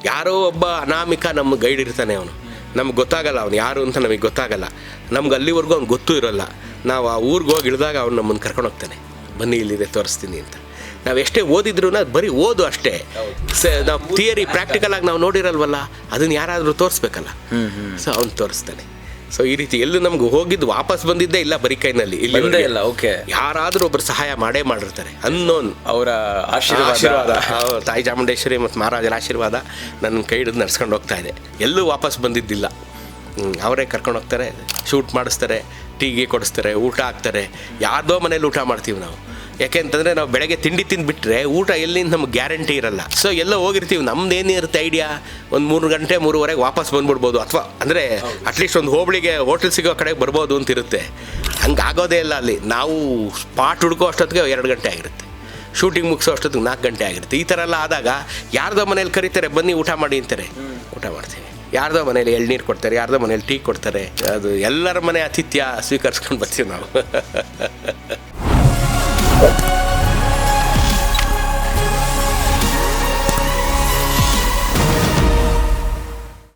ಯಾರೋ ಒಬ್ಬ ಅನಾಮಿಕ ನಮ್ಮ ಗೈಡ್ ಇರ್ತಾನೆ. ಅವನು ನಮ್ಗೆ ಗೊತ್ತಾಗಲ್ಲ, ಅವನು ಯಾರು ಅಂತ ನಮಗೆ ಗೊತ್ತಾಗಲ್ಲ. ನಮ್ಗೆ ಅಲ್ಲಿವರೆಗೂ ಅವ್ನು ಗೊತ್ತೂ ಇರೋಲ್ಲ. ನಾವು ಆ ಊರಿಗೆ ಹೋಗಿ ಇಳಿದಾಗ ಅವ್ನು ನಮ್ಮನ್ನು ಕರ್ಕೊಂಡು ಹೋಗ್ತಾನೆ, ಬನ್ನಿ ಇಲ್ಲಿದೆ ತೋರಿಸ್ತೀನಿ ಅಂತ. ನಾವು ಎಷ್ಟೇ ಓದಿದ್ರು ಬರೀ ಓದು ಅಷ್ಟೇ. ನಾವು ಥಿಯರಿ ಪ್ರಾಕ್ಟಿಕಲ್ ಆಗಿ ನಾವು ನೋಡಿರಲ್ವಲ್ಲ, ಅದನ್ನು ಯಾರಾದರೂ ತೋರಿಸ್ಬೇಕಲ್ಲ. ಸೊ ಅವ್ನು ತೋರಿಸ್ತಾನೆ. ಸೊ ಈ ರೀತಿ ಎಲ್ಲೂ ನಮ್ಗೆ ಹೋಗಿದ್ದು ವಾಪಸ್ ಬಂದಿದ್ದೇ ಇಲ್ಲ ಬರೀ ಕೈನಲ್ಲಿ. ಇಲ್ಲಿ ಇಲ್ಲ. ಓಕೆ, ಯಾರಾದರೂ ಒಬ್ಬರು ಸಹಾಯ ಮಾಡೇ ಮಾಡಿರ್ತಾರೆ. ಅನ್ನೋನ್ ಅವರ ಆಶೀರ್ವಾದ, ತಾಯಿ ಚಾಮುಂಡೇಶ್ವರಿ ಮತ್ತು ಮಹಾರಾಜರ ಆಶೀರ್ವಾದ ನನ್ನ ಕೈ ಹಿಡಿದು ನಡ್ಸ್ಕೊಂಡು ಹೋಗ್ತಾ ಇದೆ. ಎಲ್ಲೂ ವಾಪಸ್ ಬಂದಿದ್ದಿಲ್ಲ. ಅವರೇ ಕರ್ಕೊಂಡು ಹೋಗ್ತಾರೆ, ಶೂಟ್ ಮಾಡಿಸ್ತಾರೆ, ಟೀಗೆ ಕೊಡಿಸ್ತಾರೆ, ಊಟ ಹಾಕ್ತಾರೆ. ಯಾರ್ದೋ ಮನೇಲಿ ಊಟ ಮಾಡ್ತೀವಿ ನಾವು. ಯಾಕೆಂತಂದರೆ ನಾವು ಬೆಳಗ್ಗೆ ತಿಂಡಿ ತಿಂದುಬಿಟ್ರೆ ಊಟ ಎಲ್ಲಿಂದ ನಮ್ಗೆ ಗ್ಯಾರಂಟಿ ಇರಲ್ಲ. ಸೊ ಎಲ್ಲ ಹೋಗಿರ್ತೀವಿ, ನಮ್ದೇನಿರುತ್ತೆ ಐಡಿಯಾ, ಒಂದು 3 ಗಂಟೆ 3:30 ವಾಪಸ್ ಬಂದ್ಬಿಡ್ಬೋದು. ಅಥವಾ ಅಂದರೆ ಅಟ್ಲೀಸ್ಟ್ ಒಂದು ಹೋಬಳಿಗೆ ಹೋಟೆಲ್ ಸಿಗೋ ಕಡೆಗೆ ಬರ್ಬೋದು ಅಂತಿರುತ್ತೆ. ಹಂಗೆ ಆಗೋದೇ ಇಲ್ಲ. ಅಲ್ಲಿ ನಾವು ಸ್ಪಾಟ್ ಹುಡ್ಕೋ ಅಷ್ಟೊತ್ತಿಗೆ 2 ಗಂಟೆ ಆಗಿರುತ್ತೆ, ಶೂಟಿಂಗ್ ಮುಗಿಸೋ ಅಷ್ಟೊತ್ತಿಗೆ 4 ಗಂಟೆ ಆಗಿರುತ್ತೆ. ಈ ಥರ ಎಲ್ಲ ಆದಾಗ ಯಾರ್ದೋ ಮನೇಲಿ ಕರೀತಾರೆ, ಬನ್ನಿ ಊಟ ಮಾಡಿ ಅಂತಾರೆ, ಊಟ ಮಾಡ್ತೀವಿ. ಯಾರ್ದೋ ಮನೇಲಿ ಎಳ್ನೀರು ಕೊಡ್ತಾರೆ, ಯಾರ್ದೋ ಮನೇಲಿ ಟೀ ಕೊಡ್ತಾರೆ. ಅದು ಎಲ್ಲರ ಮನೆ ಆತಿಥ್ಯ ಸ್ವೀಕರಿಸ್ಕೊಂಡು ಬರ್ತೀವಿ ನಾವು.